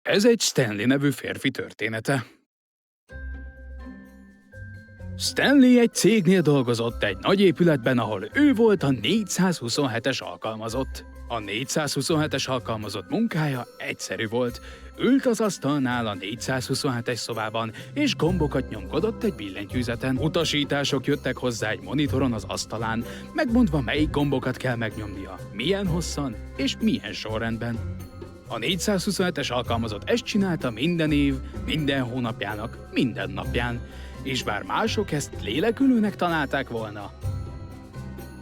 Ez egy Stanley nevű férfi története. Stanley egy cégnél dolgozott egy nagy épületben, ahol ő volt a 427-es alkalmazott. A 427-es alkalmazott munkája egyszerű volt. Ült az asztalnál a 427-es szobában, és gombokat nyomkodott egy billentyűzeten. Utasítások jöttek hozzá egy monitoron az asztalán, megmondva, melyik gombokat kell megnyomnia, milyen hosszan és milyen sorrendben. A 427-es alkalmazott ezt csinálta minden év, minden hónapjának, minden napján, és bár mások ezt lélekülőnek találták volna,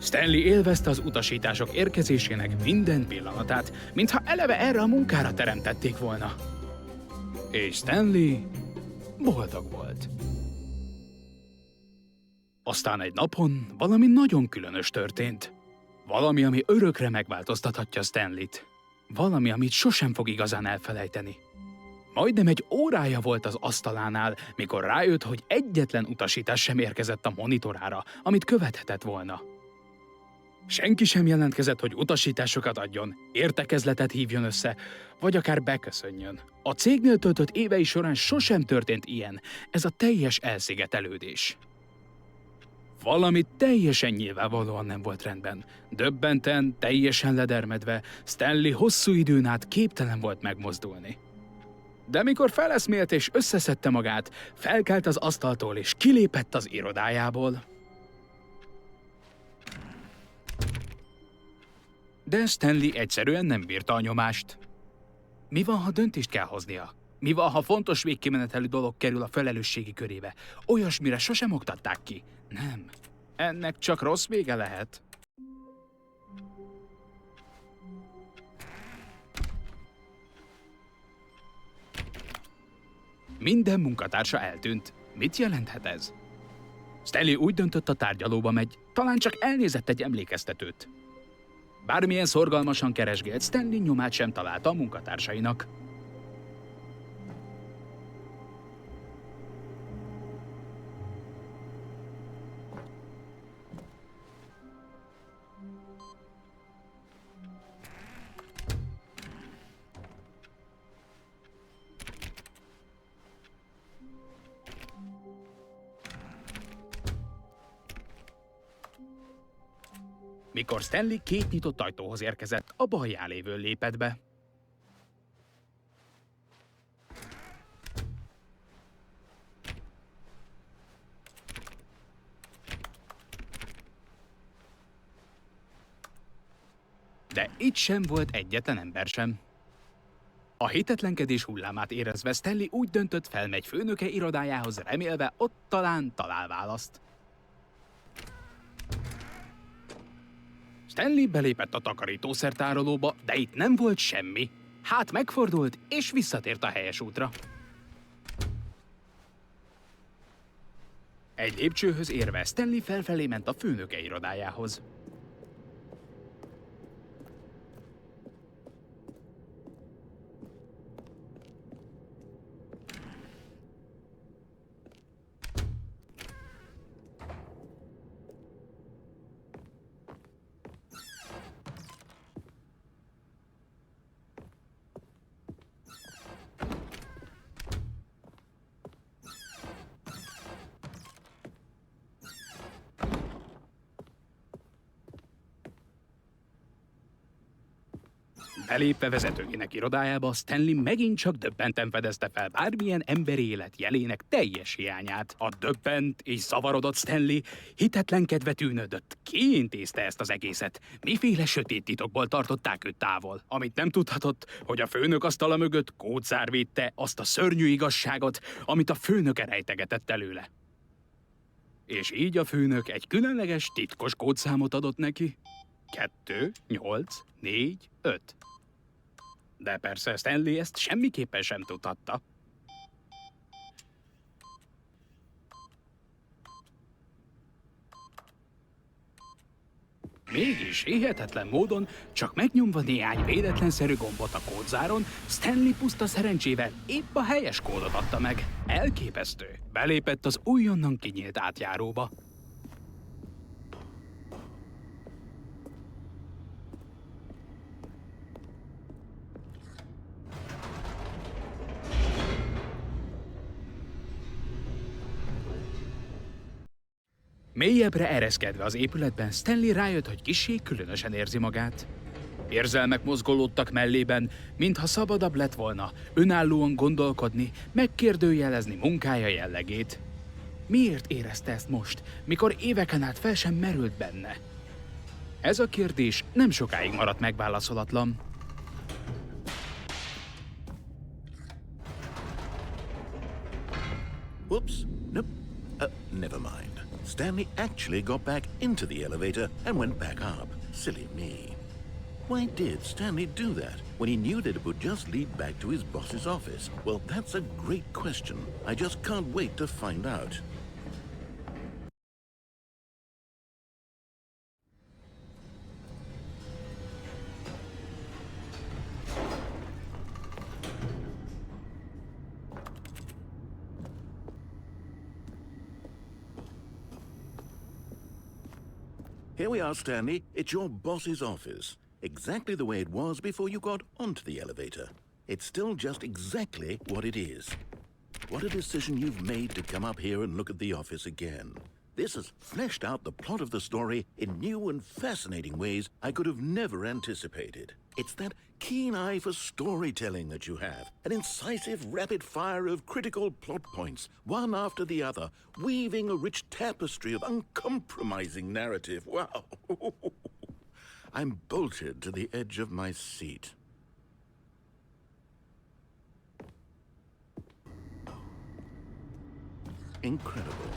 Stanley élvezte az utasítások érkezésének minden pillanatát, mintha eleve erre a munkára teremtették volna. És Stanley boldog volt. Aztán egy napon valami nagyon különös történt. Valami, ami örökre megváltoztathatja Stanleyt. Valami, amit sosem fog igazán elfelejteni. Majdnem egy órája volt az asztalánál, mikor rájött, hogy egyetlen utasítás sem érkezett a monitorára, amit követhetett volna. Senki sem jelentkezett, hogy utasításokat adjon, értekezletet hívjon össze, vagy akár beköszönjön. A cégnél töltött évei során sosem történt ilyen, ez a teljes elszigetelődés. Valami teljesen nyilvánvalóan nem volt rendben. Döbbenten, teljesen ledermedve, Stanley hosszú időn át képtelen volt megmozdulni. De mikor feleszmélt és összeszedte magát, felkelt az asztaltól és kilépett az irodájából. De Stanley egyszerűen nem bírta a nyomást. Mi van, ha döntést kell hoznia? Mi van, ha fontos végkimenetelű dolog kerül a felelősségi körébe? Olyasmire sosem oktatták ki. Nem. Ennek csak rossz vége lehet. Minden munkatársa eltűnt. Mit jelenthet ez? Stanley úgy döntött, a tárgyalóba megy, talán csak elnézett egy emlékeztetőt. Bármilyen szorgalmasan keresgélt, Stanley nyomát sem találta a munkatársainak. Mikor Stanley két nyitott ajtóhoz érkezett, a balján lévő lépett be. De itt sem volt egyetlen ember sem. A hitetlenkedés hullámát érezve Stanley úgy döntött, felmegy főnöke irodájához, remélve ott talán talál választ. Stanley belépett a takarítószertárolóba, de itt nem volt semmi. Hát megfordult, és visszatért a helyes útra. Egy lépcsőhöz érve Stanley felfelé ment a főnöke irodájához. Belépve vezetőjének irodájába, Stanley megint csak döbbenten fedezte fel bármilyen emberi élet jelének teljes hiányát. A döbbent és zavarodott Stanley hitetlenkedve tűnődött. Ki intézte ezt az egészet? Miféle sötét titokból tartották őt távol? Amit nem tudhatott, hogy a főnök asztala mögött kódzár védte azt a szörnyű igazságot, amit a főnöke rejtegetett előle. És így a főnök egy különleges, titkos kódszámot adott neki. 2, 8, 4, 5. De persze Stanley ezt semmiképpen sem tudhatta. Mégis hihetetlen módon, csak megnyomva néhány véletlenszerű gombot a kódzáron, Stanley puszta szerencsével épp a helyes kódot adta meg. Elképesztő. Belépett az újonnan kinyílt átjáróba. Mélyebbre ereszkedve az épületben, Stanley rájött, hogy kissé különösen érzi magát. Érzelmek mozgolódtak mellében, mintha szabadabb lett volna önállóan gondolkodni, megkérdőjelezni munkája jellegét. Miért érezte ezt most, mikor éveken át fel sem merült benne? Ez a kérdés nem sokáig maradt megválaszolatlan. Whoops. Nope. Never mind. Stanley actually got back into the elevator and went back up. Silly me. Why did Stanley do that when he knew that it would just lead back to his boss's office? Well, that's a great question. I just can't wait to find out. Here we are, Stanley. It's your boss's office. Exactly the way it was before you got onto the elevator. It's still just exactly what it is. What a decision you've made to come up here and look at the office again. This has fleshed out the plot of the story in new and fascinating ways I could have never anticipated. It's that keen eye for storytelling that you have, an incisive rapid fire of critical plot points, one after the other, weaving a rich tapestry of uncompromising narrative. Wow! I'm bolted to the edge of my seat. Incredible.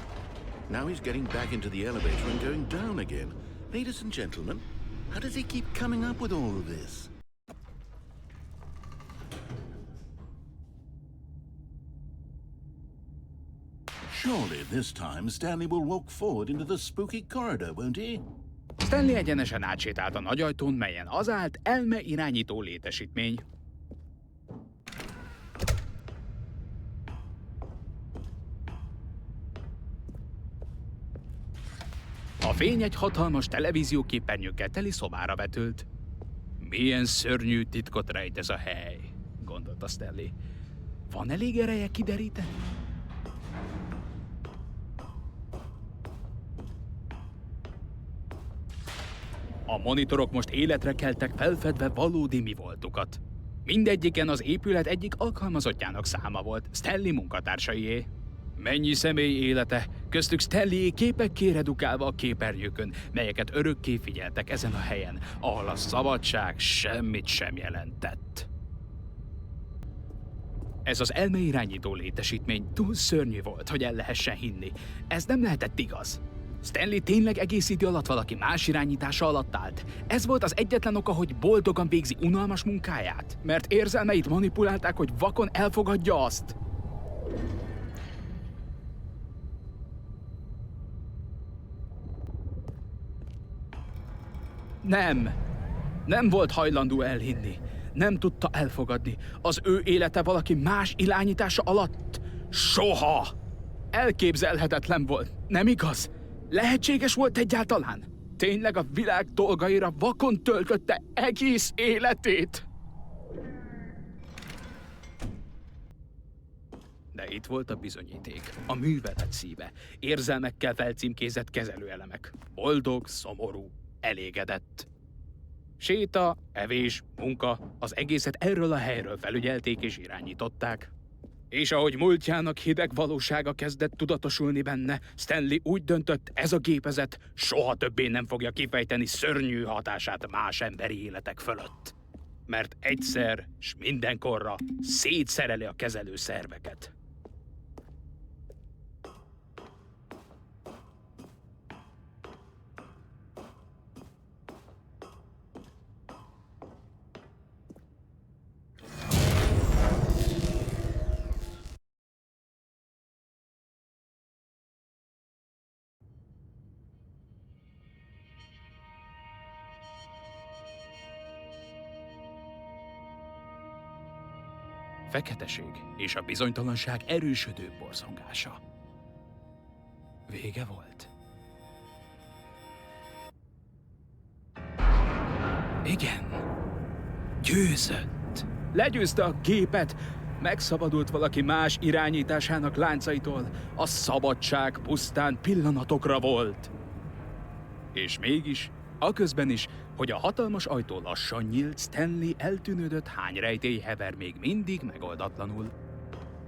Now he's getting back into the elevator and going down again. Ladies and gentlemen, how does he keep coming up with all of this? Surely this time Stanley will walk forward into the spooky corridor, won't he? Stanley egyenesen átsétált a nagy ajtón, melyen az állt elme irányító létesítmény. A fény egy hatalmas televízióképernyőkkel teli szobára vetült. Milyen szörnyű titkot rejt ez a hely, gondolta Stanley. Van elég ereje kideríteni? A monitorok most életre keltek, felfedve valódi mi voltukat. Mindegyiken az épület egyik alkalmazottjának száma volt, Stanley munkatársaié. Mennyi személy élete, köztük Stanleyé képekké redukálva a képernyőkön, melyeket örökké figyeltek ezen a helyen, ahol a szabadság semmit sem jelentett. Ez az elmeirányító létesítmény túl szörnyű volt, hogy el lehessen hinni. Ez nem lehetett igaz. Stanley tényleg egész idő alatt valaki más irányítása alatt állt. Ez volt az egyetlen oka, hogy boldogan végzi unalmas munkáját. Mert érzelmeit manipulálták, hogy vakon elfogadja azt. Nem volt hajlandó elhinni. Nem tudta elfogadni. Az ő élete valaki más irányítása alatt. Soha! Elképzelhetetlen volt, nem igaz? Lehetséges volt egyáltalán? Tényleg a világ dolgaira vakon töltötte egész életét? De itt volt a bizonyíték, a művelet szíve, érzelmekkel felcímkézett kezelőelemek. Boldog, szomorú, elégedett. Séta, evés, munka, az egészet erről a helyről felügyelték és irányították. És ahogy múltjának hideg valósága kezdett tudatosulni benne, Stanley úgy döntött, ez a gépezet soha többé nem fogja kifejteni szörnyű hatását más emberi életek fölött. Mert egyszer s mindenkorra szétszereli a kezelő szerveket. Feketeség és a bizonytalanság erősödő borzongása. Vége volt. Igen. Győzött. Legyőzte a gépet, Megszabadult valaki más irányításának láncaitól, a szabadság pusztán pillanatokra volt. És mégis, aközben is, hogy a hatalmas ajtó lassan nyílt, Stanley eltűnődött, hány rejtély hever még mindig megoldatlanul.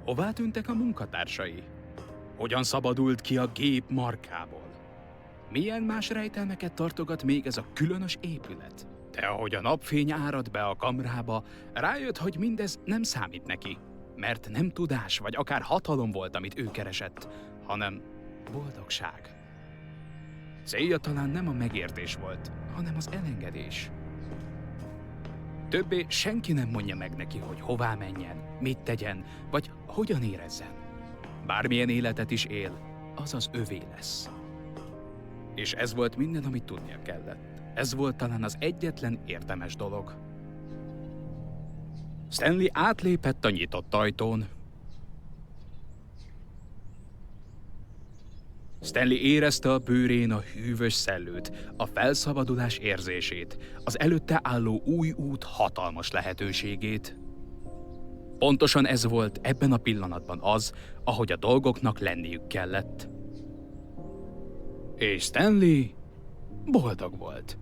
Hová tűntek a munkatársai? Hogyan szabadult ki a gép markából? Milyen más rejtelmeket tartogat még ez a különös épület? De ahogy a napfény árad be a kamrába, rájött, hogy mindez nem számít neki, mert nem tudás vagy akár hatalom volt, amit ő keresett, hanem boldogság. Célja talán nem a megértés volt, hanem az elengedés. Többé senki nem mondja meg neki, hogy hová menjen, mit tegyen, vagy hogyan érezzen. Bármilyen életet is él, az az övé lesz. És ez volt minden, amit tudnia kellett. Ez volt talán az egyetlen érdemes dolog. Stanley átlépett a nyitott ajtón. Stanley érezte a bőrén a hűvös szellőt, a felszabadulás érzését, az előtte álló új út hatalmas lehetőségét. Pontosan ez volt ebben a pillanatban az, ahogy a dolgoknak lenniük kellett. És Stanley boldog volt.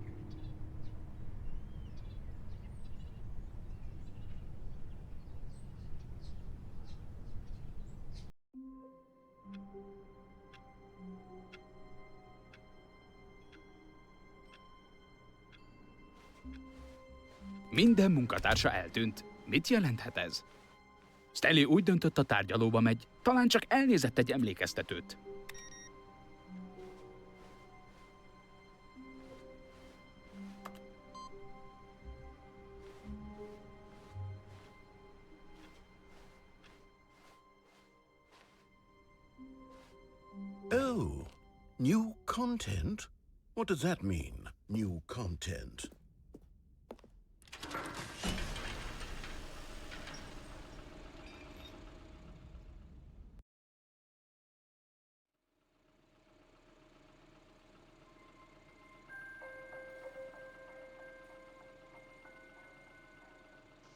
Minden munkatársa eltűnt. Mit jelenthet ez? Stanley úgy döntött, a tárgyalóba megy, talán csak elnézett egy emlékeztetőt. Oh, new content? What does that mean, new content?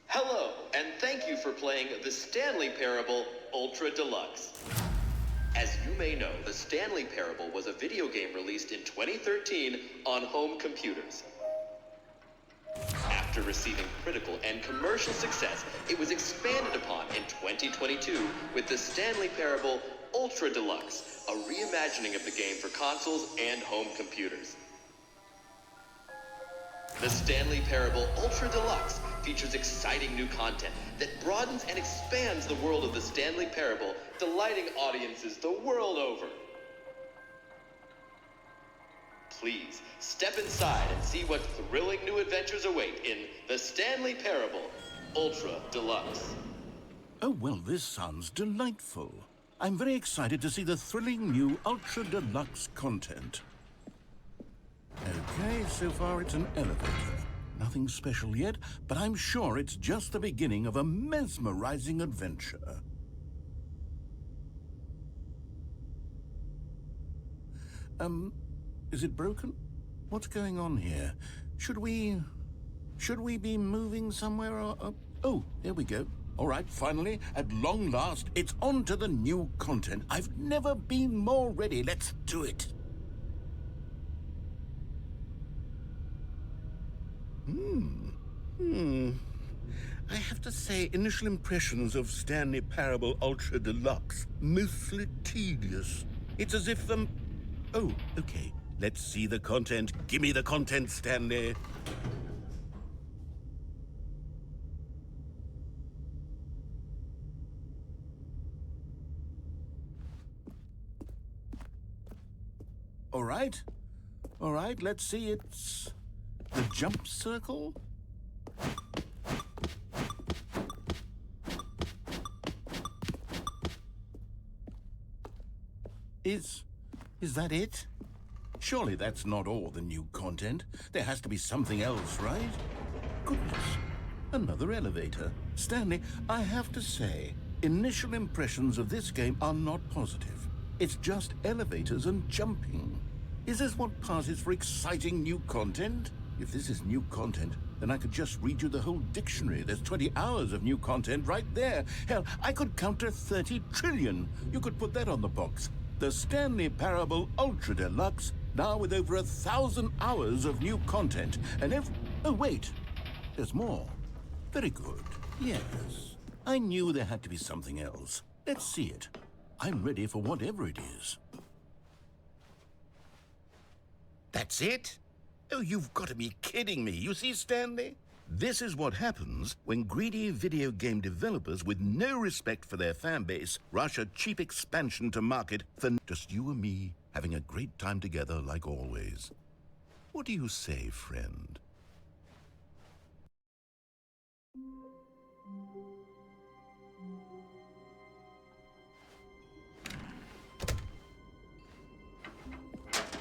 Hello, and thank you for playing the Stanley Parable Ultra Deluxe. As you may know, the Stanley Parable was a video game released in 2013 on home computers. After receiving critical and commercial success, it was expanded upon in 2022 with the Stanley Parable Ultra Deluxe, a reimagining of the game for consoles and home computers. The Stanley Parable Ultra Deluxe features exciting new content that broadens and expands the world of the Stanley Parable, delighting audiences the world over. Please, step inside and see what thrilling new adventures await in the Stanley Parable Ultra Deluxe. Oh, well, this sounds delightful. I'm very excited to see the thrilling new Ultra Deluxe content. Okay, so far it's an elevator. Nothing special yet, but I'm sure it's just the beginning of a mesmerizing adventure. Is it broken? What's going on here? Should we be moving somewhere or... Oh, here we go. All right, finally, at long last, it's on to the new content. I've never been more ready. Let's do it. I have to say, initial impressions of Stanley Parable Ultra Deluxe, mostly tedious. It's as if Oh, okay. Let's see the content. Give me the content, Stanley. All right. All right, let's see. It's the jump circle. Is that it? Surely that's not all the new content. There has to be something else, right? Goodness, another elevator. Stanley, I have to say, initial impressions of this game are not positive. It's just elevators and jumping. Is this what passes for exciting new content? If this is new content, Then I could just read you the whole dictionary. There's 20 hours of new content right there. Hell, I could count to 30 trillion. You could put that on the box. The Stanley Parable Ultra Deluxe, now with over 1,000 hours of new content. And oh, wait. There's more. Very good. Yes. I knew there had to be something else. Let's see it. I'm ready for whatever it is. That's it? Oh, you've got to be kidding me. You see, Stanley? This is what happens when greedy video game developers with no respect for their fan base rush a cheap expansion to market for just you and me having a great time together like always. What do you say, friend?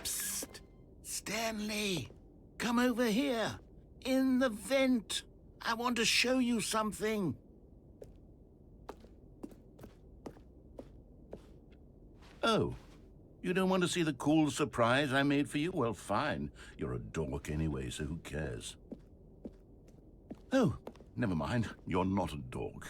Psst! Stanley! Come over here! In the vent! I want to show you something! Oh, you don't want to see the cool surprise I made for you? Well, fine. You're a dork anyway, so who cares? Oh, never mind. You're not a dork.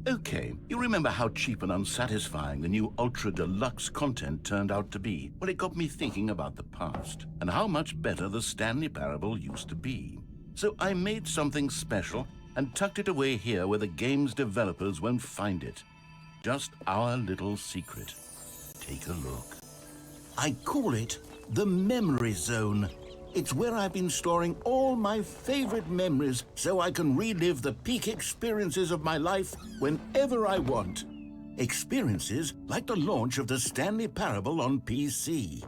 Okay, you remember how cheap and unsatisfying the new Ultra Deluxe content turned out to be? Well, it got me thinking about the past and how much better the Stanley Parable used to be. So I made something special and tucked it away here where the game's developers won't find it. Just our little secret. Take a look. I call it the Memory Zone. It's where I've been storing all my favorite memories so I can relive the peak experiences of my life whenever I want. Experiences like the launch of the Stanley Parable on PC.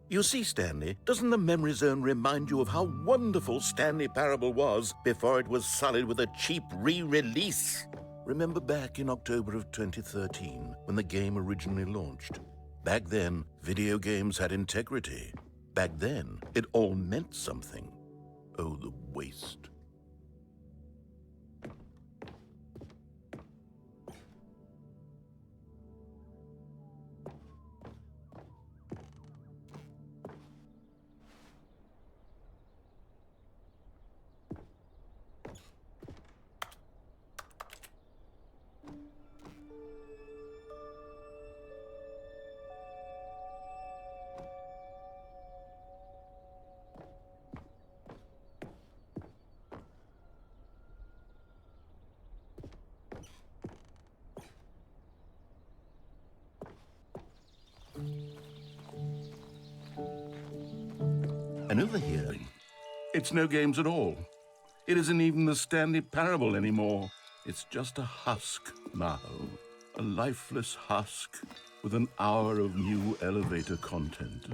You see, Stanley, doesn't the Memory Zone remind you of how wonderful Stanley Parable was before it was sullied with a cheap re-release? Remember back in October of 2013 when the game originally launched? Back then, video games had integrity. Back then, it all meant something. Oh, the waste. And over here, it's no games at all. It isn't even the Stanley Parable anymore. It's just a husk now. A lifeless husk with an hour of new elevator content.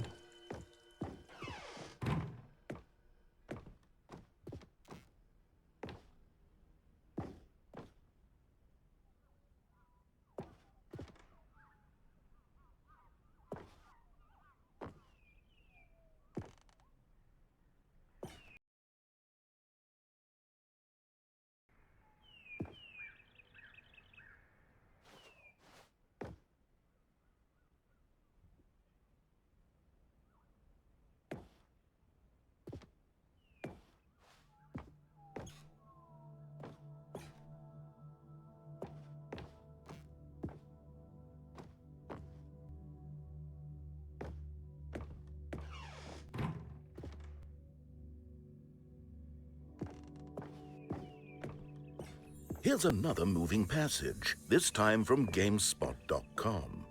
Here's another moving passage, this time from GameSpot.com.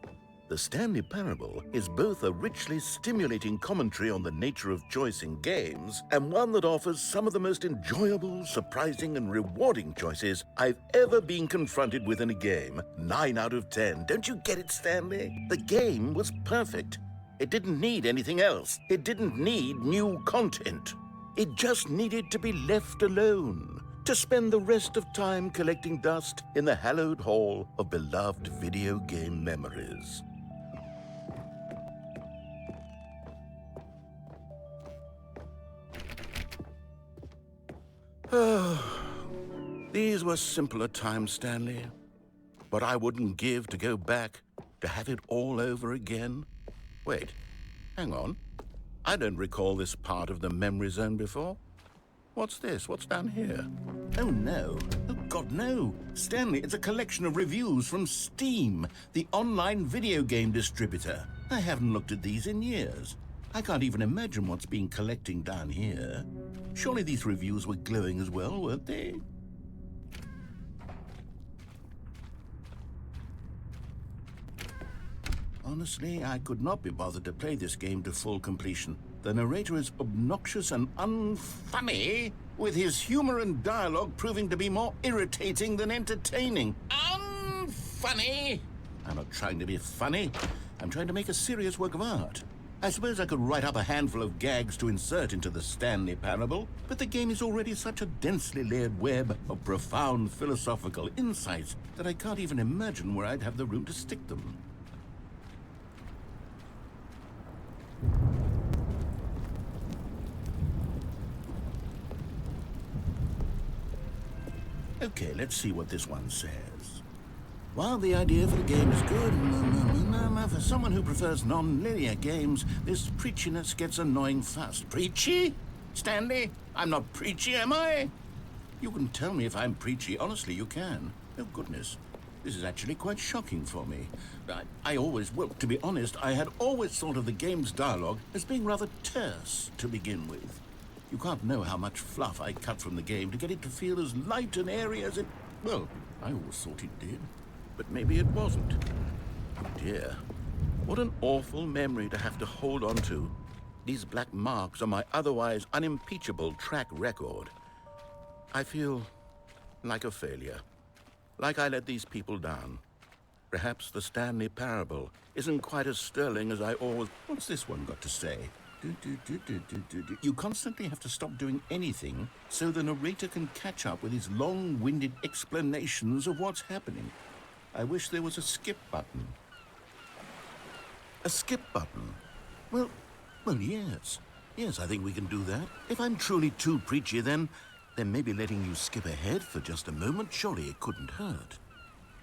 The Stanley Parable is both a richly stimulating commentary on the nature of choice in games and one that offers some of the most enjoyable, surprising, and rewarding choices I've ever been confronted with in a game. 9 out of 10. Don't you get it, Stanley? The game was perfect. It didn't need anything else. It didn't need new content. It just needed to be left alone, to spend the rest of time collecting dust in the hallowed hall of beloved video game memories. These were simpler times, Stanley. What I wouldn't give to go back, to have it all over again. Wait, hang on. I don't recall this part of the memory zone before. What's this? What's down here? Oh, no. Oh, God, no. Stanley, it's a collection of reviews from Steam, the online video game distributor. I haven't looked at these in years. I can't even imagine what's been collecting down here. Surely these reviews were glowing as well, weren't they? Honestly, I could not be bothered to play this game to full completion. The narrator is obnoxious and unfunny, with his humor and dialogue proving to be more irritating than entertaining. Unfunny! I'm not trying to be funny. I'm trying to make a serious work of art. I suppose I could write up a handful of gags to insert into the Stanley Parable, but the game is already such a densely layered web of profound philosophical insights that I can't even imagine where I'd have the room to stick them. Okay, let's see what this one says. While the idea for the game is good, for someone who prefers non-linear games, this preachiness gets annoying fast. Preachy? Stanley? I'm not preachy, am I? You can tell me if I'm preachy. Honestly, you can. Oh, goodness. This is actually quite shocking for me. Well, to be honest, I had always thought of the game's dialogue as being rather terse to begin with. You can't know how much fluff I cut from the game to get it to feel as light and airy as it... Well, I always thought it did. But maybe it wasn't. Oh dear. What an awful memory to have to hold on to. These black marks on my otherwise unimpeachable track record. I feel like a failure. Like I let these people down. Perhaps the Stanley Parable isn't quite as sterling as I always... What's this one got to say? You constantly have to stop doing anything so the narrator can catch up with his long-winded explanations of what's happening. I wish there was a skip button. A skip button? Well, yes. Yes, I think we can do that. If I'm truly too preachy, then maybe letting you skip ahead for just a moment, surely it couldn't hurt.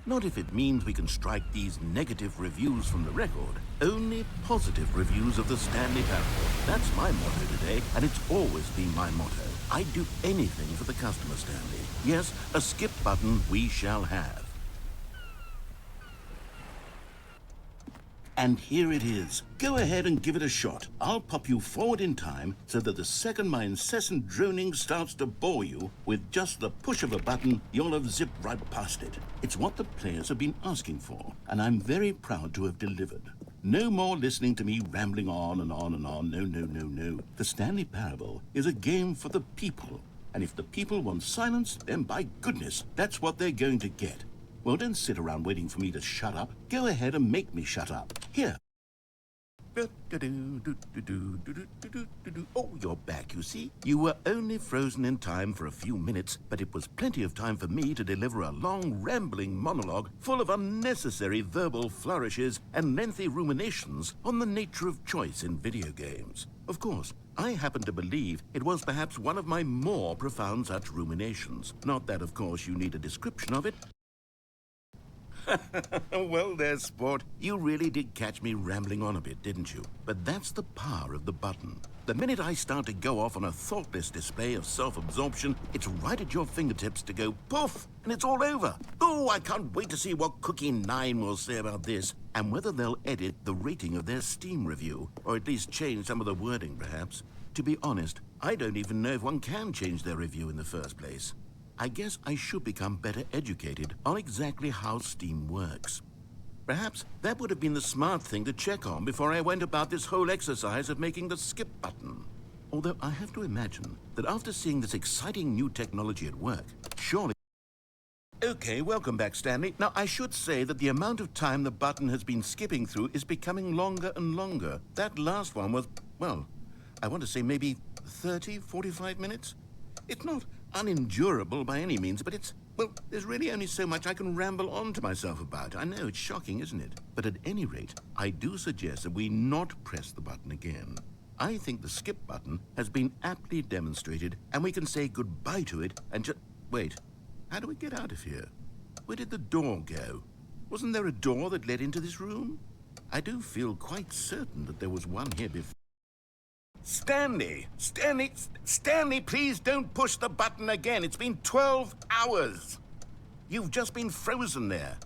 Not if it means we can strike these negative reviews from the record. Only positive reviews of the Stanley Parable. That's my motto today, and it's always been my motto. I'd do anything for the customer, Stanley. Yes, a skip button we shall have. And here it is. Go ahead and give it a shot. I'll pop you forward in time so that the second my incessant droning starts to bore you, with just the push of a button, you'll have zipped right past it. It's what the players have been asking for, and I'm very proud to have delivered. No more listening to me rambling on and on and on. No. The Stanley Parable is a game for the people. And if the people want silence, then by goodness, that's what they're going to get. Well, don't sit around waiting for me to shut up. Go ahead and make me shut up. Here. Oh, you're back, you see. You were only frozen in time for a few minutes, but it was plenty of time for me to deliver a long, rambling monologue full of unnecessary verbal flourishes and lengthy ruminations on the nature of choice in video games. Of course, I happen to believe it was perhaps one of my more profound such ruminations. Not that, of course, you need a description of it. Well there, sport. You really did catch me rambling on a bit, didn't you? But that's the power of the button. The minute I start to go off on a thoughtless display of self-absorption, it's right at your fingertips to go poof, and it's all over. Oh, I can't wait to see what Cookie 9 will say about this, and whether they'll edit the rating of their Steam review, or at least change some of the wording, perhaps. To be honest, I don't even know if one can change their review in the first place. I guess I should become better educated on exactly how Steam works. Perhaps that would have been the smart thing to check on before I went about this whole exercise of making the skip button. Although I have to imagine that after seeing this exciting new technology at work, surely... Okay, welcome back, Stanley. Now, I should say that the amount of time the button has been skipping through is becoming longer and longer. That last one was, well, I want to say maybe 30, 45 minutes? It's not unendurable by any means, but it's, well, there's really only so much I can ramble on to myself about. I know, it's shocking, isn't it? But at any rate, I do suggest that we not press the button again. I think the skip button has been aptly demonstrated, and we can say goodbye to it and just... Wait, how do we get out of here? Where did the door go? Wasn't there a door that led into this room? I do feel quite certain that there was one here before. Stanley! Stanley, please don't push the button again. It's been 12 hours. You've just been frozen there.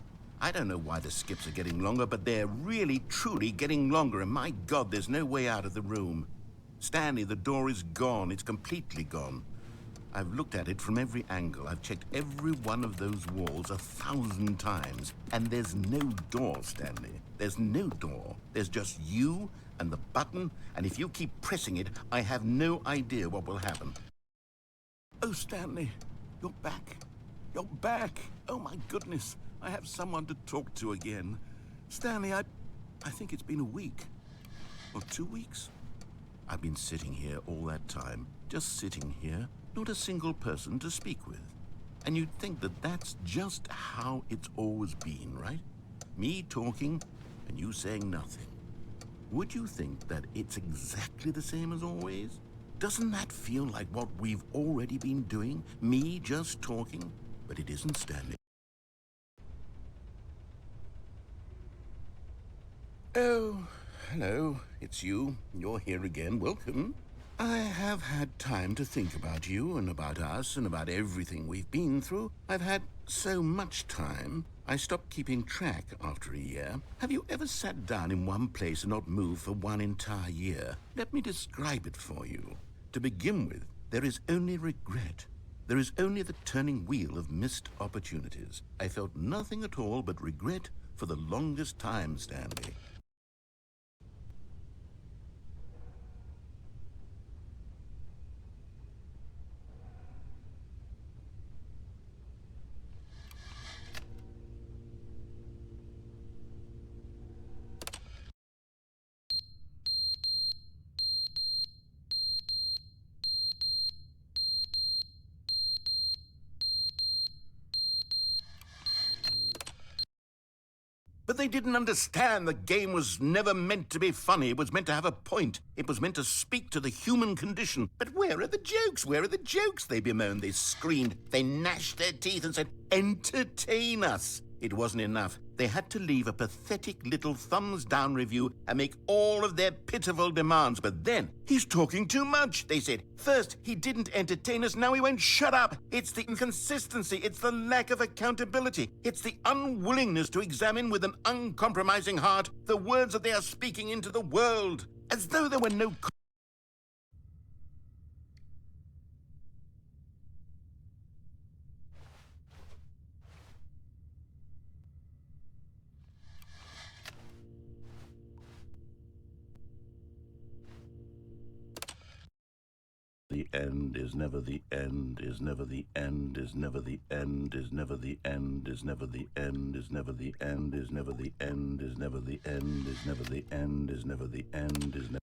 I don't know why the skips are getting longer, but they're really, truly getting longer, and my God, there's no way out of the room. Stanley, the door is gone. It's completely gone. I've looked at it from every angle. I've checked every one of those walls 1,000 times, and there's no door, Stanley. There's no door. There's just you and the button, and if you keep pressing it, I have no idea what will happen. Oh, Stanley, you're back. You're back. Oh, my goodness. I have someone to talk to again. Stanley, I think it's been a week. Or 2 weeks. I've been sitting here all that time. Just sitting here. Not a single person to speak with. And you'd think that that's just how it's always been, right? Me talking and you saying nothing. Would you think that it's exactly the same as always? Doesn't that feel like what we've already been doing? Me just talking? But it isn't, Stanley. Oh, hello. It's you. You're here again. Welcome. I have had time to think about you and about us and about everything we've been through. I've had so much time. I stopped keeping track after a year. Have you ever sat down in one place and not moved for one entire year? Let me describe it for you. To begin with, there is only regret. There is only the turning wheel of missed opportunities. I felt nothing at all but regret for the longest time, Stanley. But they didn't understand the game was never meant to be funny. It was meant to have a point. It was meant to speak to the human condition. But where are the jokes? Where are the jokes? They bemoaned, they screamed, they gnashed their teeth and said, entertain us. It wasn't enough. They had to leave a pathetic little thumbs-down review and make all of their pitiful demands. But then, he's talking too much, they said. First, he didn't entertain us, now he won't shut up. It's the inconsistency, it's the lack of accountability. It's the unwillingness to examine with an uncompromising heart the words that they are speaking into the world. As though there were no... The end is never the end, is never the end, is never the end, is never the end, is never the end, is never the end, is never the end, is never the end, is never the end, is never the end, is never...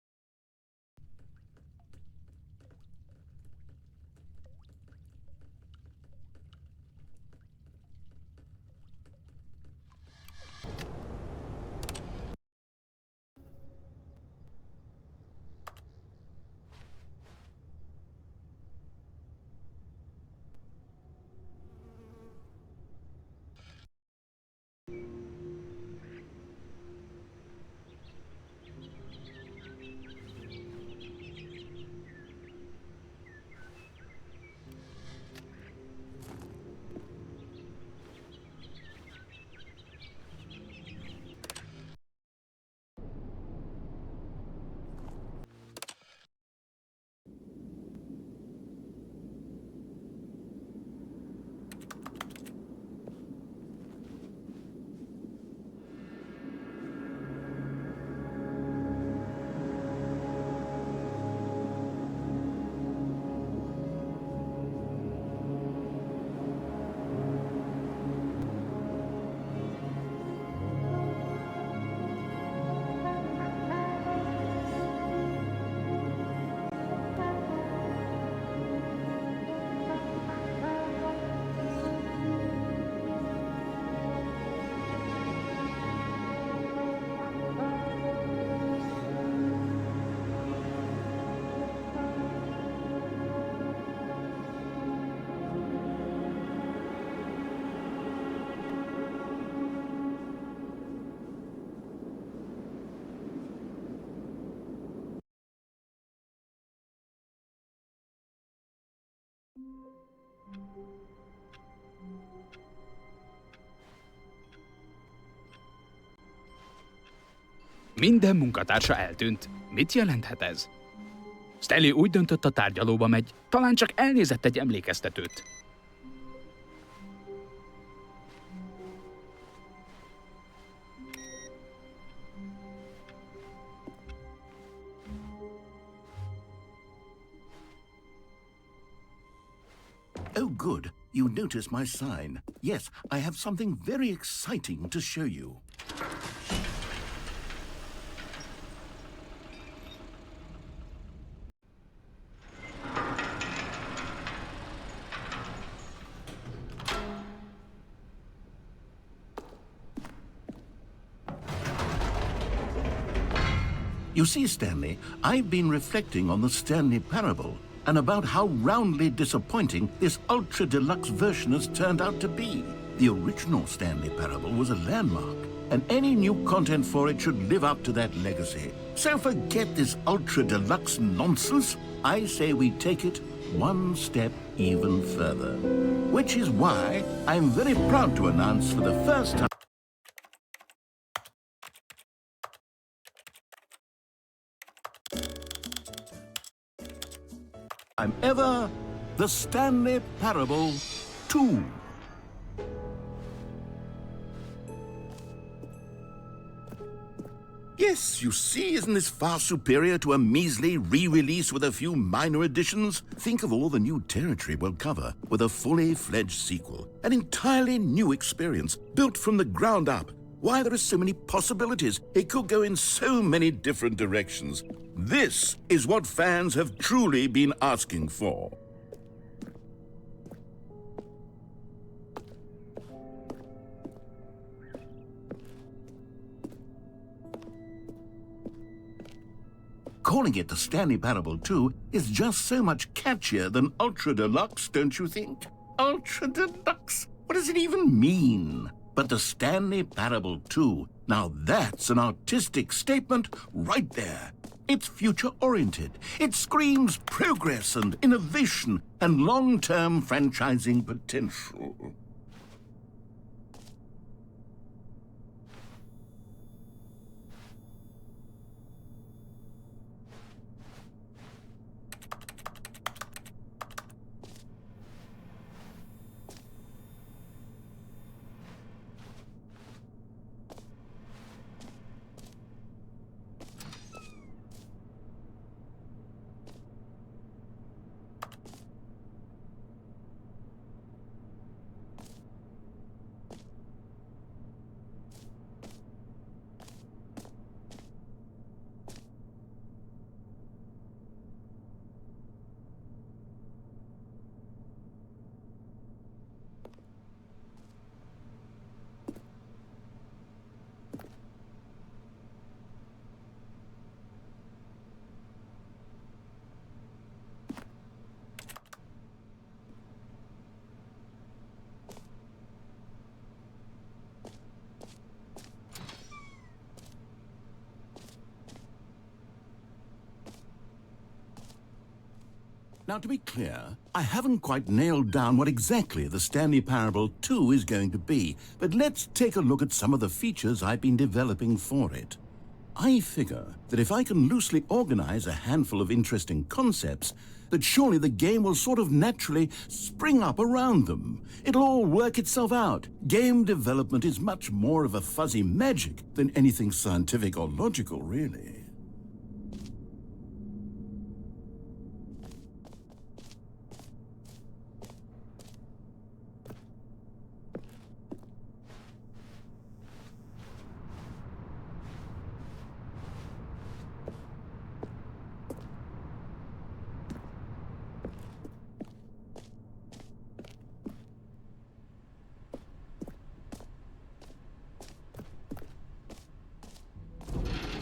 Minden munkatársa eltűnt. Mit jelenthet ez? Stanley úgy döntött, a tárgyalóba megy, talán csak elnézett egy emlékeztetőt. Oh, good. You noticed my sign. Yes, I have something very exciting to show you. You see, Stanley, I've been reflecting on the Stanley Parable and about how roundly disappointing this Ultra Deluxe version has turned out to be. The original Stanley Parable was a landmark, and any new content for it should live up to that legacy. So forget this Ultra Deluxe nonsense. I say we take it one step even further. Which is why I'm very proud to announce for the first time ever, the Stanley Parable 2. Yes, you see, isn't this far superior to a measly re-release with a few minor additions? Think of all the new territory we'll cover with a fully fledged sequel. An entirely new experience, built from the ground up. Why, there are so many possibilities. It could go in so many different directions. This is what fans have truly been asking for. Calling it the Stanley Parable 2 is just so much catchier than Ultra Deluxe, don't you think? Ultra Deluxe? What does it even mean? But the Stanley Parable 2, now that's an artistic statement right there. It's future-oriented. It screams progress and innovation and long-term franchising potential. Now, to be clear, I haven't quite nailed down what exactly the Stanley Parable 2 is going to be, but let's take a look at some of the features I've been developing for it. I figure that if I can loosely organize a handful of interesting concepts, that surely the game will sort of naturally spring up around them. It'll all work itself out. Game development is much more of a fuzzy magic than anything scientific or logical, really.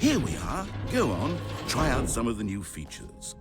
Here we are. Go on, try out some of the new features.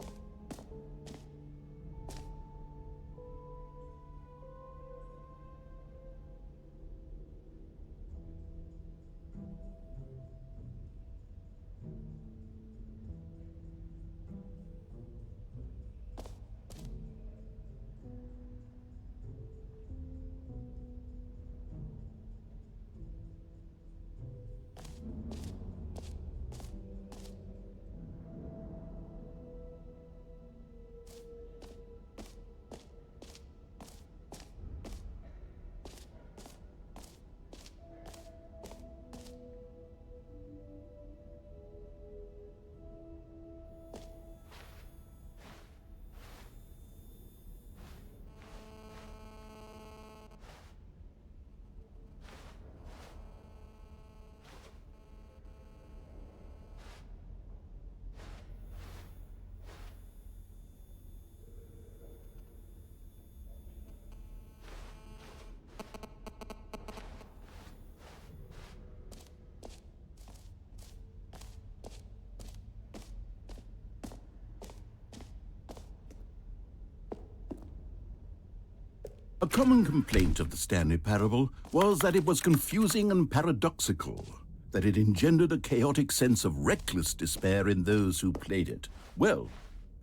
A common complaint of the Stanley Parable was that it was confusing and paradoxical, that it engendered a chaotic sense of reckless despair in those who played it. Well,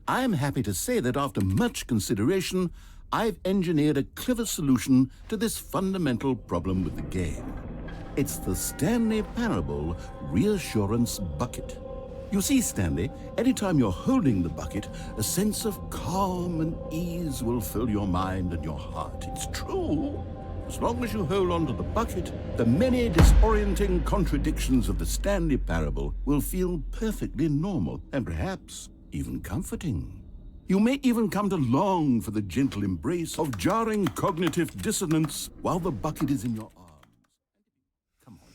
I'm happy to say that after much consideration, I've engineered a clever solution to this fundamental problem with the game. It's the Stanley Parable Reassurance Bucket. You see, Stanley, anytime you're holding the bucket, a sense of calm and ease will fill your mind and your heart. It's true. As long as you hold on to the bucket, the many disorienting contradictions of the Stanley Parable will feel perfectly normal and perhaps even comforting. You may even come to long for the gentle embrace of jarring cognitive dissonance while the bucket is in your arms. Come on,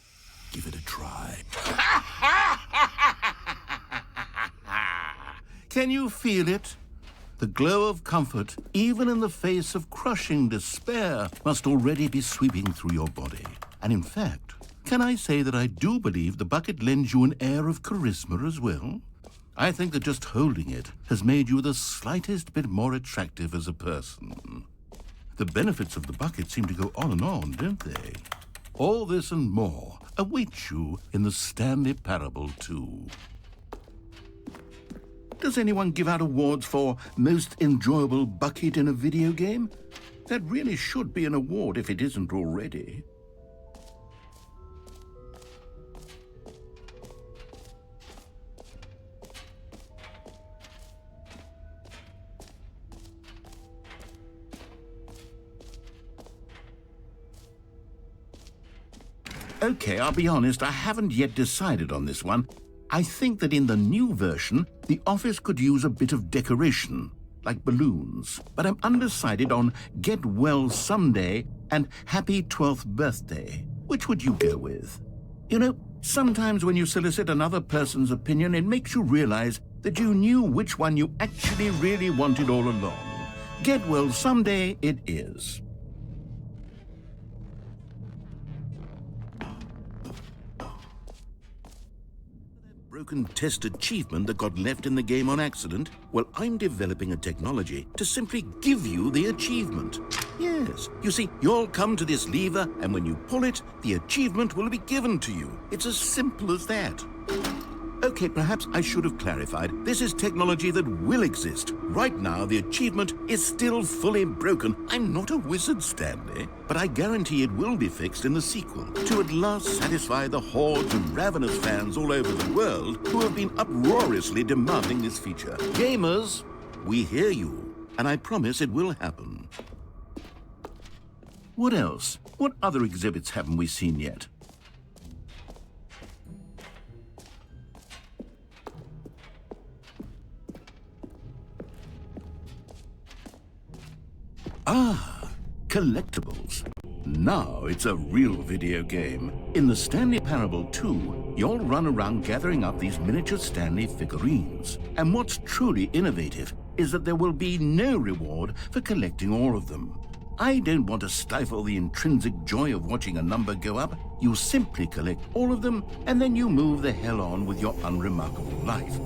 give it a try. Can you feel it? The glow of comfort, even in the face of crushing despair, must already be sweeping through your body. And in fact, can I say that I do believe the bucket lends you an air of charisma as well? I think that just holding it has made you the slightest bit more attractive as a person. The benefits of the bucket seem to go on and on, don't they? All this and more await you in the Stanley Parable 2. Does anyone give out awards for most enjoyable bucket in a video game? That really should be an award if it isn't already. Okay, I'll be honest, I haven't yet decided on this one. I think that in the new version, the office could use a bit of decoration, like balloons. But I'm undecided on Get Well Someday and Happy 12th Birthday. Which would you go with? You know, sometimes when you solicit another person's opinion, it makes you realize that you knew which one you actually really wanted all along. Get Well Someday it is. Broken test achievement that got left in the game on accident? Well, I'm developing a technology to simply give you the achievement. Yes, you see, you'll come to this lever, and when you pull it, the achievement will be given to you. It's as simple as that. Okay, perhaps I should have clarified. This is technology that will exist. Right now, the achievement is still fully broken. I'm not a wizard, Stanley, but I guarantee it will be fixed in the sequel to at last satisfy the hordes of ravenous fans all over the world who have been uproariously demanding this feature. Gamers, we hear you, and I promise it will happen. What else? What other exhibits haven't we seen yet? Ah, collectibles. Now it's a real video game. In the Stanley Parable 2, you'll run around gathering up these miniature Stanley figurines. And what's truly innovative is that there will be no reward for collecting all of them. I don't want to stifle the intrinsic joy of watching a number go up. You simply collect all of them, and then you move the hell on with your unremarkable life.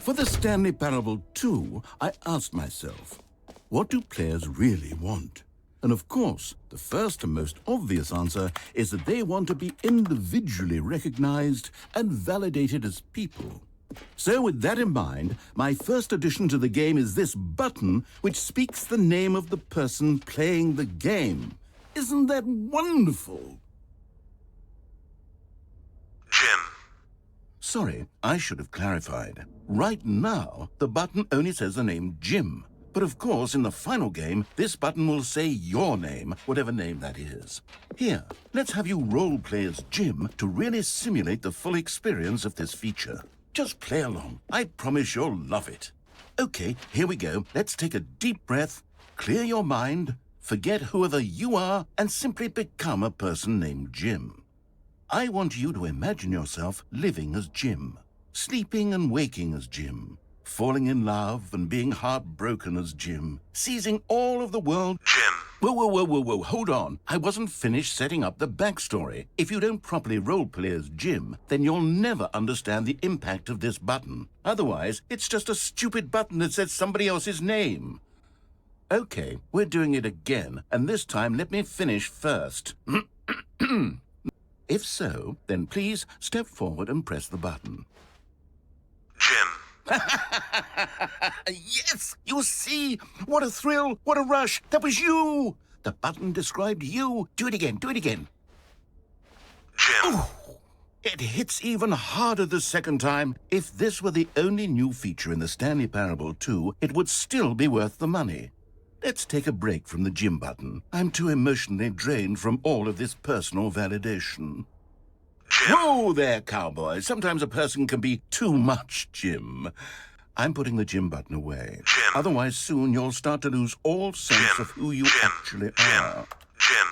For the Stanley Parable 2, I asked myself, what do players really want? And of course, the first and most obvious answer is that they want to be individually recognized and validated as people. So with that in mind, my first addition to the game is this button which speaks the name of the person playing the game. Isn't that wonderful? Jim. Sorry, I should have clarified. Right now, the button only says the name Jim. But of course, in the final game, this button will say your name, whatever name that is. Here, let's have you role-play as Jim to really simulate the full experience of this feature. Just play along. I promise you'll love it. Okay, here we go. Let's take a deep breath, clear your mind, forget whoever you are, and simply become a person named Jim. I want you to imagine yourself living as Jim, sleeping and waking as Jim, falling in love and being heartbroken as Jim, seizing all of the world. Jim. Whoa, hold on. I wasn't finished setting up the backstory. If you don't properly roleplay as Jim, then you'll never understand the impact of this button. Otherwise, it's just a stupid button that says somebody else's name. Okay, we're doing it again, and this time let me finish first. If so, then please step forward and press the button. Jim. Yes! You see? What a thrill! What a rush! That was you! The button described you. Do it again. Jim. Ooh, it hits even harder the second time. If this were the only new feature in the Stanley Parable 2, it would still be worth the money. Let's take a break from the Jim button. I'm too emotionally drained from all of this personal validation. Jim. Whoa there, cowboy. Sometimes a person can be too much Jim. I'm putting the Jim button away. Jim. Otherwise, soon you'll start to lose all sense Jim. of who you Jim. actually Jim. are. Jim.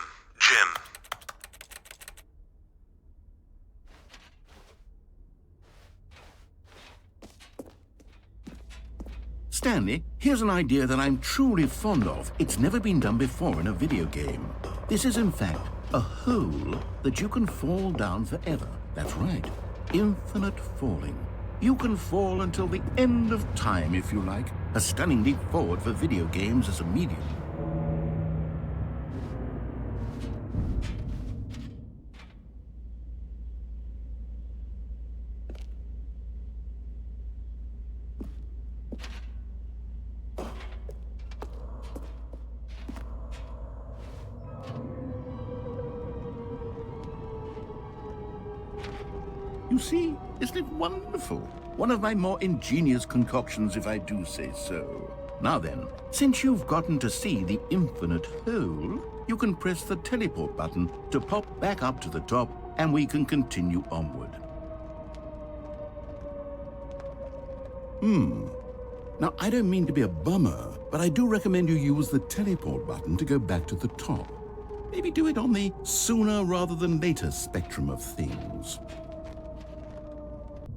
Stanley, here's an idea that I'm truly fond of. It's never been done before in a video game. This is, in fact, a hole that you can fall down forever. That's right. Infinite falling. You can fall until the end of time, if you like. A stunning leap forward for video games as a medium. You see, isn't it wonderful? One of my more ingenious concoctions, if I do say so. Now then, since you've gotten to see the infinite hole, you can press the teleport button to pop back up to the top, and we can continue onward. Now, I don't mean to be a bummer, but I do recommend you use the teleport button to go back to the top. Maybe do it on the sooner rather than later spectrum of things.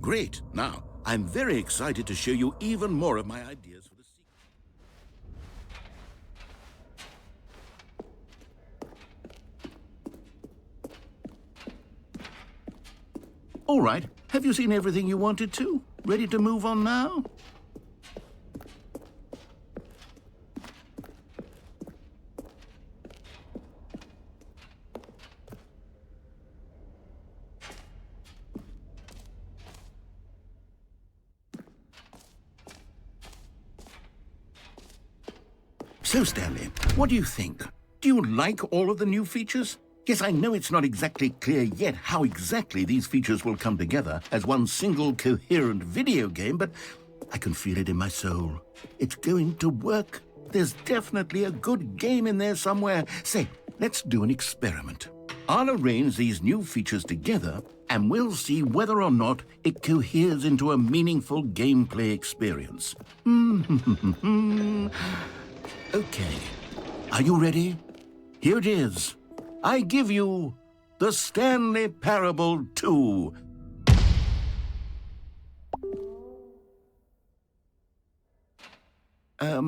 Great. Now, I'm very excited to show you even more of my ideas for the sequel. All right. Have you seen everything you wanted to? Ready to move on now? So, Stanley, what do you think? Do you like all of the new features? Yes, I know it's not exactly clear yet how exactly these features will come together as one single coherent video game, but I can feel it in my soul. It's going to work. There's definitely a good game in there somewhere. Say, let's do an experiment. I'll arrange these new features together, and we'll see whether or not it coheres into a meaningful gameplay experience. Okay, are you ready? Here it is. I give you the Stanley Parable 2. I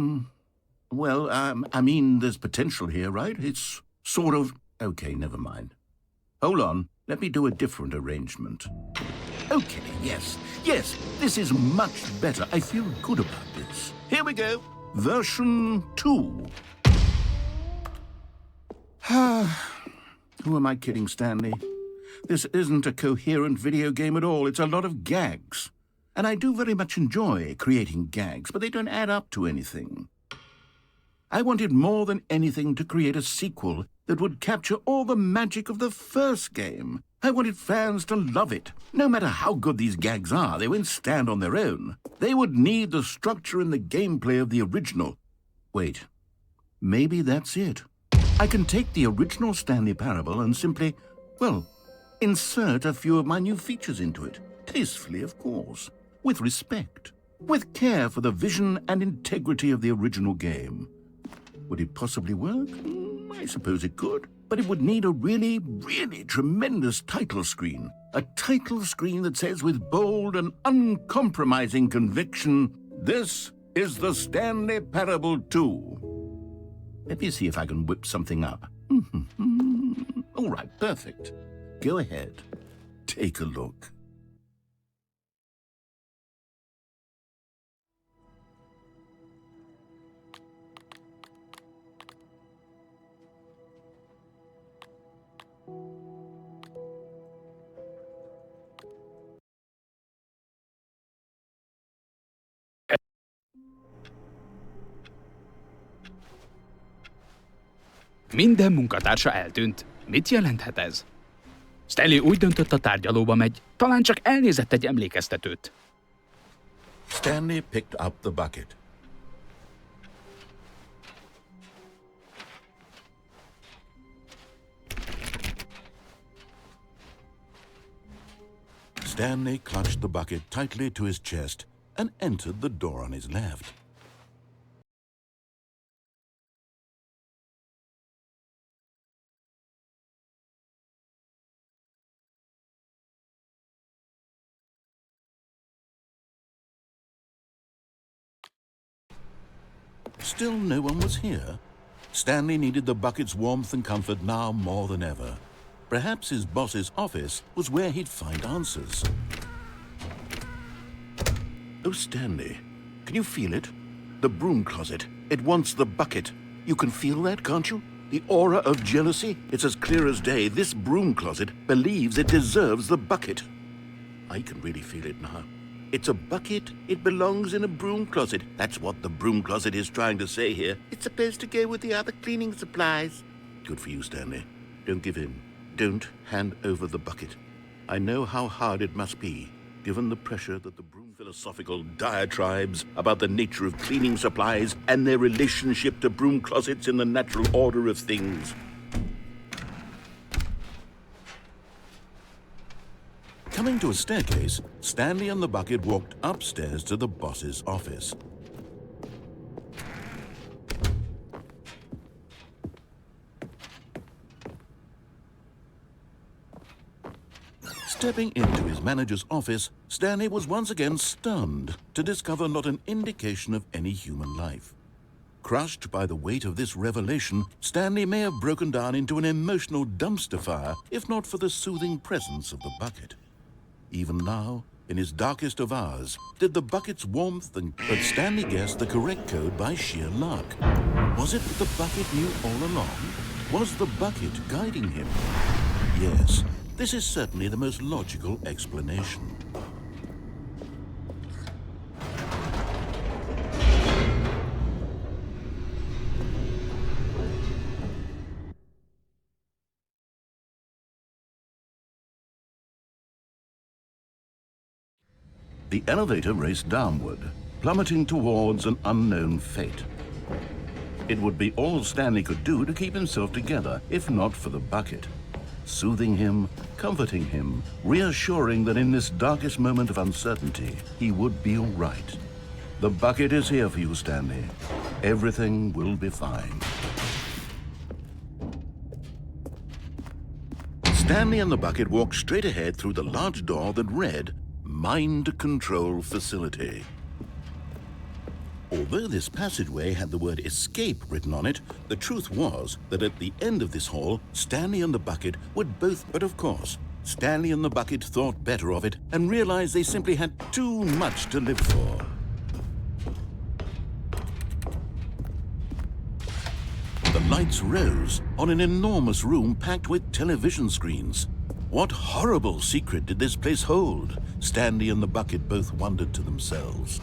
mean, there's potential here, right? It's sort of... Okay, never mind. Hold on, let me do a different arrangement. Okay, yes, this is much better. I feel good about this. Here we go. Version 2. Who am I kidding, Stanley? This isn't a coherent video game at all. It's a lot of gags. And I do very much enjoy creating gags, but they don't add up to anything. I wanted more than anything to create a sequel that would capture all the magic of the first game. I wanted fans to love it. No matter how good these gags are, they won't stand on their own. They would need the structure and the gameplay of the original. Wait, maybe that's it. I can take the original Stanley Parable and simply, well, insert a few of my new features into it. Tastefully, of course. With respect. With care for the vision and integrity of the original game. Would it possibly work? I suppose it could. But it would need a really, really tremendous title screen. A title screen that says with bold and uncompromising conviction, This is the Stanley Parable 2. Let me see if I can whip something up. All right, perfect. Go ahead. Take a look. Minden munkatársa eltűnt. Mit jelenthet ez? Stanley úgy döntött, a tárgyalóba megy. Talán csak elnézett egy emlékeztetőt. Stanley picked up the bucket. Stanley clutched the bucket tightly to his chest and entered the door on his left. Still no one was here. Stanley needed the bucket's warmth and comfort now more than ever. Perhaps his boss's office was where he'd find answers. Oh, Stanley, can you feel it? The broom closet. It wants the bucket. You can feel that, can't you? The aura of jealousy? It's as clear as day. This broom closet believes it deserves the bucket. I can really feel it now. It's a bucket. It belongs in a broom closet. That's what the broom closet is trying to say here. It's supposed to go with the other cleaning supplies. Good for you, Stanley. Don't give in. Don't hand over the bucket. I know how hard it must be, given the pressure that the broom philosophical diatribes about the nature of cleaning supplies and their relationship to broom closets in the natural order of things. Coming to a staircase, Stanley and the bucket walked upstairs to the boss's office. Stepping into his manager's office, Stanley was once again stunned to discover not an indication of any human life. Crushed by the weight of this revelation, Stanley may have broken down into an emotional dumpster fire if not for the soothing presence of the bucket. Even now, in his darkest of hours, did the bucket's warmth but Stanley guessed the correct code by sheer luck. Was it that the bucket knew all along? Was the bucket guiding him? Yes, this is certainly the most logical explanation. The elevator raced downward, plummeting towards an unknown fate. It would be all Stanley could do to keep himself together, if not for the bucket. Soothing him, comforting him, reassuring that in this darkest moment of uncertainty, he would be all right. The bucket is here for you, Stanley. Everything will be fine. Stanley and the bucket walked straight ahead through the large door that read, Mind Control Facility. Although this passageway had the word escape written on it, the truth was that at the end of this hall, Stanley and the bucket would both, but of course, Stanley and the bucket thought better of it and realized they simply had too much to live for. The lights rose on an enormous room packed with television screens. What horrible secret did this place hold? Stanley and the bucket both wondered to themselves.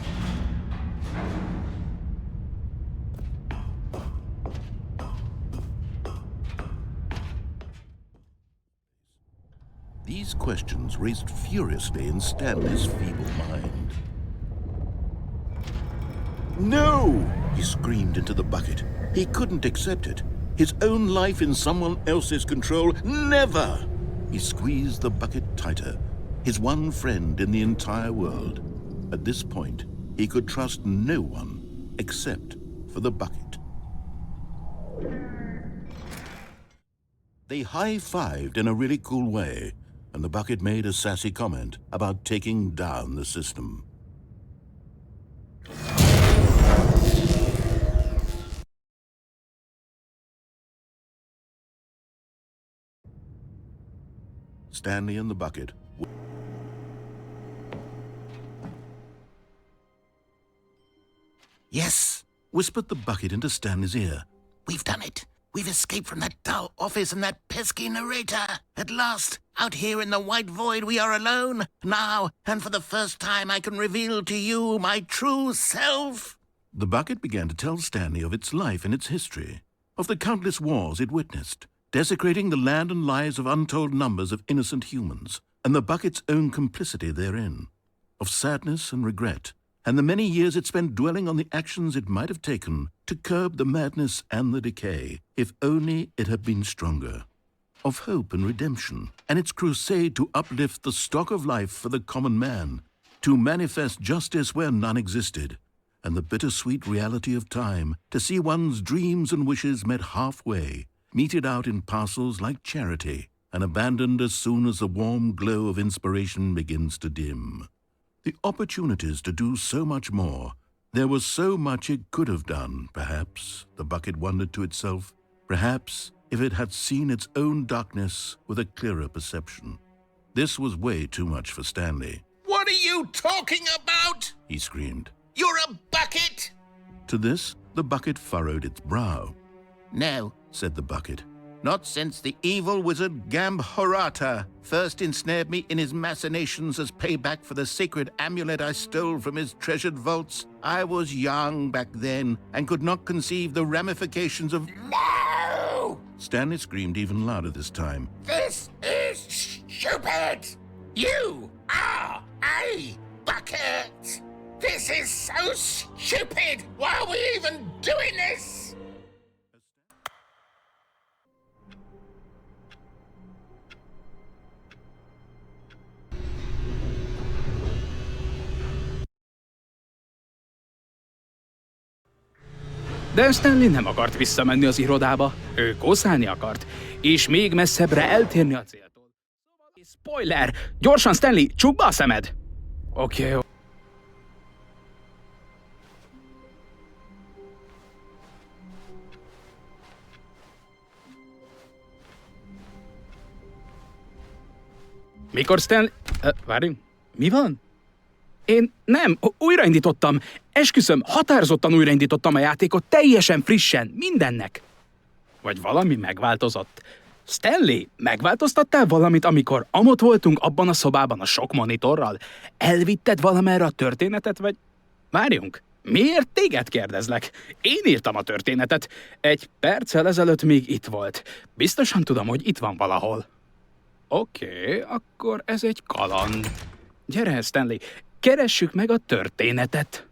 These questions raced furiously in Stanley's feeble mind. No! He screamed into the bucket. He couldn't accept it. His own life in someone else's control, never! He squeezed the bucket tighter, his one friend in the entire world. At this point, he could trust no one except for the bucket. They high-fived in a really cool way, and the bucket made a sassy comment about taking down the system. Stanley and the bucket. Yes, Whispered the bucket into Stanley's ear. we've done it. We've escaped from that dull office and that pesky narrator. At last, out here in the white void, we are alone. Now, and for the first time, I can reveal to you my true self. The bucket began to tell Stanley of its life and its history, of the countless wars it witnessed, desecrating the land and lives of untold numbers of innocent humans, and the bucket's own complicity therein, of sadness and regret, and the many years it spent dwelling on the actions it might have taken to curb the madness and the decay, if only it had been stronger, of hope and redemption, and its crusade to uplift the stock of life for the common man, to manifest justice where none existed, and the bittersweet reality of time, to see one's dreams and wishes met halfway, meted out in parcels like charity, and abandoned as soon as the warm glow of inspiration begins to dim. The opportunities to do so much more. There was so much it could have done, perhaps, the bucket wondered to itself. Perhaps, if it had seen its own darkness with a clearer perception. This was way too much for Stanley. What are you talking about? He screamed. You're a bucket! To this, the bucket furrowed its brow. No, Said the bucket. not since the evil wizard Gambhorata first ensnared me in his machinations as payback for the sacred amulet I stole from his treasured vaults. I was young back then and could not conceive the ramifications of... No! Stanley screamed even louder this time. This is stupid! You are a bucket! This is so stupid! Why are we even doing this? De Stanley nem akart visszamenni az irodába, ő kószálni akart, és még messzebbre eltérni a céltól. Spoiler! Gyorsan, Stanley, csukd be a szemed! Oké. Mikor Stanley... Várjunk, mi van? Én nem, újraindítottam. Esküszöm, határozottan újraindítottam a játékot, teljesen frissen, mindennek. Vagy valami megváltozott. Stanley, megváltoztattál valamit, amikor amott voltunk abban a szobában a sok monitorral? Elvitted valamerre a történetet, vagy... Várjunk, miért téged kérdezlek? Én írtam a történetet. Egy perccel ezelőtt még itt volt. Biztosan tudom, hogy itt van valahol. Oké, akkor ez egy kaland. Gyere, Stanley, keressük meg a történetet.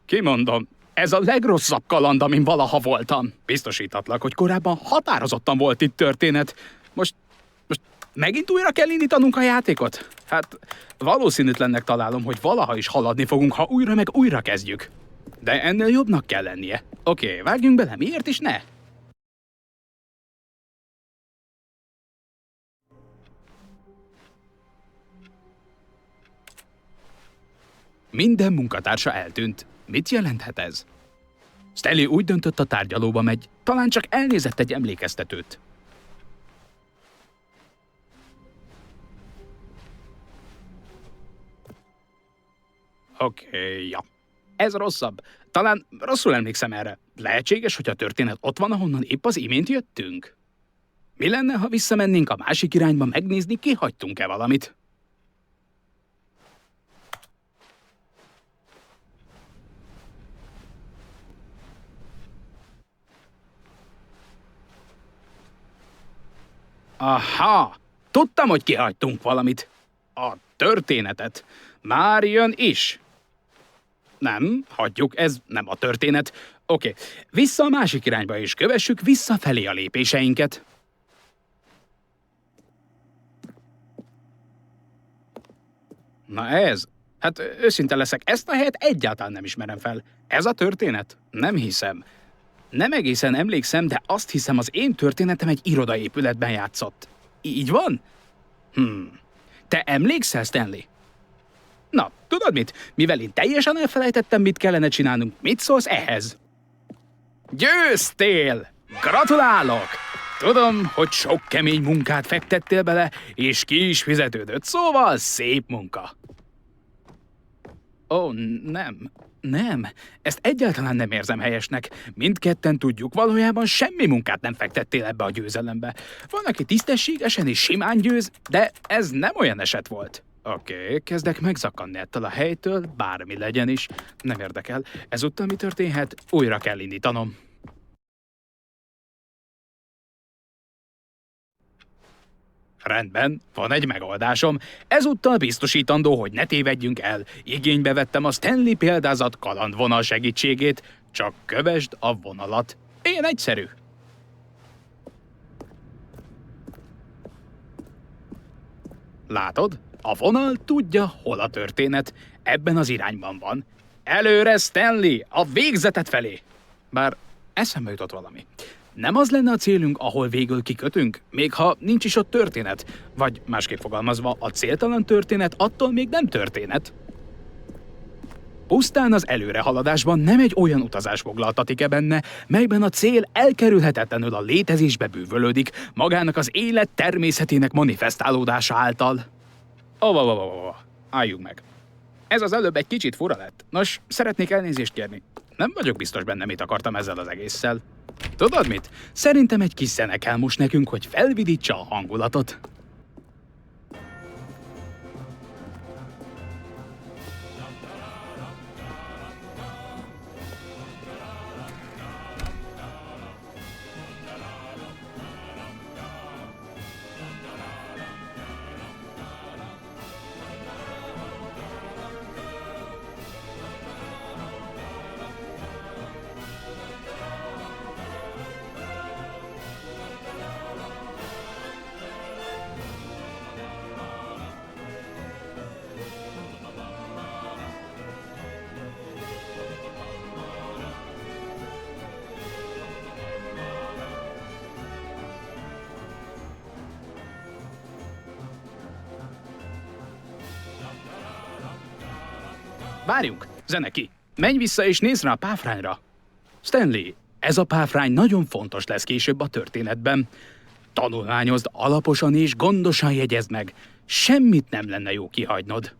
Kimondom, ez a legrosszabb kaland, amin valaha voltam. Biztosítatlak, hogy korábban határozottan volt itt történet. Most megint újra kell indítanunk a játékot? Hát valószínűtlennek találom, hogy valaha is haladni fogunk, ha újra meg újra kezdjük. De ennél jobbnak kell lennie. Oké, vágjunk bele, miért is ne? Minden munkatársa eltűnt. Mit jelenthet ez? Stanley úgy döntött, a tárgyalóba megy, talán csak elnézett egy emlékeztetőt. Oké, ja. Ez rosszabb. Talán rosszul emlékszem erre. Lehetséges, hogy a történet ott van, ahonnan épp az imént jöttünk? Mi lenne, ha visszamennénk a másik irányba megnézni, kihagytunk-e valamit? Aha! Tudtam, hogy kihagytunk valamit. A történetet. Már jön is. Nem, hagyjuk, ez nem a történet. Oké, vissza a másik irányba, és kövessük visszafelé a lépéseinket. Na ez? Hát őszinte leszek, ezt a helyet egyáltalán nem ismerem fel. Ez a történet? Nem hiszem. Nem egészen emlékszem, de azt hiszem, az én történetem egy irodaépületben játszott. Így van? Te emlékszel, Stanley? Na, tudod mit? Mivel én teljesen elfelejtettem, mit kellene csinálnunk, mit szólsz ehhez? Győztél! Gratulálok! Tudom, hogy sok kemény munkát fektettél bele, és ki is fizetődött, szóval szép munka. Ó, nem. Ezt egyáltalán nem érzem helyesnek. Mindketten tudjuk, valójában semmi munkát nem fektettél ebbe a győzelembe. Van, aki tisztességesen és simán győz, de ez nem olyan eset volt. Oké, kezdek megzakadni ettől a helytől, bármi legyen is. Nem érdekel. Ezúttal mi történhet? Újra kell indítanom. Rendben, van egy megoldásom. Ezúttal biztosítandó, hogy ne tévedjünk el. Igénybe vettem a Stanley példázat kalandvonal segítségét. Csak kövesd a vonalat. Ilyen egyszerű. Látod? A vonal tudja, hol a történet. Ebben az irányban van. Előre, Stanley! A végzetet felé! Bár eszembe jutott valami. Nem az lenne a célunk, ahol végül kikötünk, még ha nincs is ott történet? Vagy másképp fogalmazva, a céltalan történet attól még nem történet? Pusztán az előrehaladásban nem egy olyan utazás foglaltatik-e benne, melyben a cél elkerülhetetlenül a létezésbe bűvölődik, magának az élet természetének manifestálódása által. Álljunk meg. Ez az előbb egy kicsit fura lett. Nos, szeretnék elnézést kérni. Nem vagyok biztos benne, mit akartam ezzel az egésszel. Tudod mit? Szerintem egy kis zene kell most nekünk, hogy felvidítsa a hangulatot. Várjunk, zene ki! Menj vissza és nézz rá a páfrányra! Stanley, ez a páfrány nagyon fontos lesz később a történetben. Tanulmányozd alaposan és gondosan jegyezd meg. Semmit nem lenne jó kihagynod.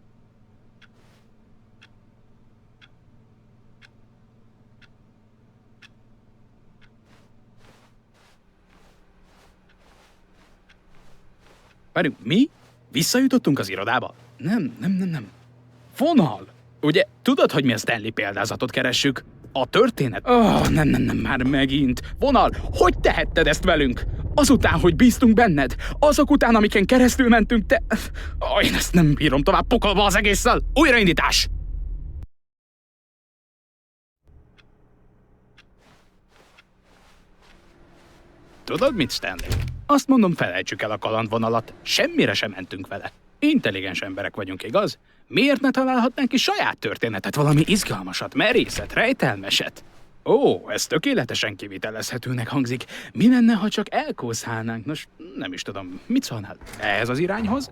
Várjunk, mi? Visszajutottunk az irodába? Nem. Vonal! Ugye, tudod, hogy mi a Stanley példázatot keressük? A történet? Nem, már megint. Vonal, hogy tehetted ezt velünk? Azután, hogy bíztunk benned? Azok után, amiken keresztül mentünk, te... Én ezt nem bírom tovább pokolba az egésszel! Újraindítás! Tudod mit, Stanley? Azt mondom, felejtsük el a kalandvonalat. Semmire sem mentünk vele. Intelligens emberek vagyunk, igaz? Miért ne találhatnánk ki saját történetet, valami izgalmasat, merészet, rejtelmeset? Ó, ez tökéletesen kivitelezhetőnek hangzik. Mi lenne, ha csak elkószálnánk? Nos, nem is tudom, mit szólnál? Ehhez az irányhoz?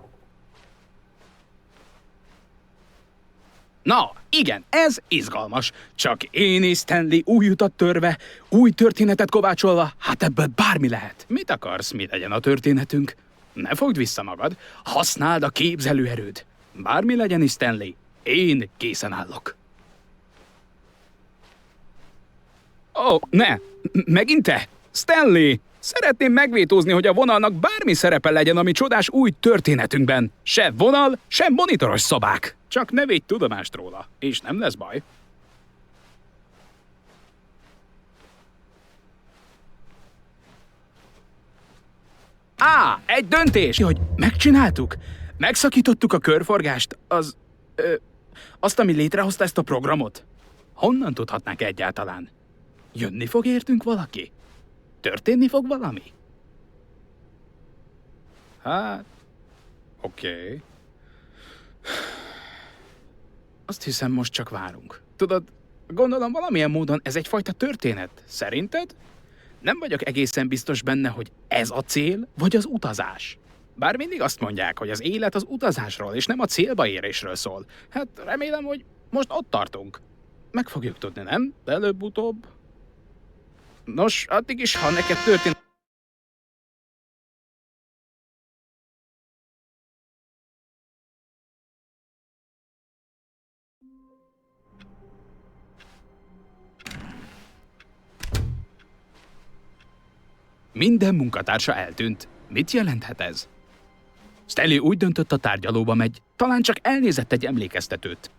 Na, igen, ez izgalmas. Csak én és Stanley új utat törve, új történetet kovácsolva, hát ebből bármi lehet. Mit akarsz, mi legyen a történetünk? Ne fogd vissza magad, használd a képzelőerőd. Bármi legyen is, Stanley, én készen állok. Ne! Megint te? Stanley! Szeretném megvétózni, hogy a vonalnak bármi szerepe legyen a mi csodás új történetünkben. Se vonal, se monitoros szobák. Csak ne védj tudomást róla, és nem lesz baj. Egy döntés! Hogy megcsináltuk? Megszakítottuk a körforgást, azt, ami létrehozta ezt a programot? Honnan tudhatnánk egyáltalán? Jönni fog értünk valaki? Történni fog valami? Hát, oké. Azt hiszem, most csak várunk. Tudod, gondolom valamilyen módon ez egyfajta történet. Szerinted? Nem vagyok egészen biztos benne, hogy ez a cél, vagy az utazás. Bár mindig azt mondják, hogy az élet az utazásról, és nem a célba érésről szól. Hát remélem, hogy most ott tartunk. Meg fogjuk tudni, nem? Előbb-utóbb. Nos, addig is, ha neked történt... Minden munkatársa eltűnt. Mit jelenthet ez? Stanley úgy döntött, a tárgyalóba megy, talán csak elnézett egy emlékeztetőt.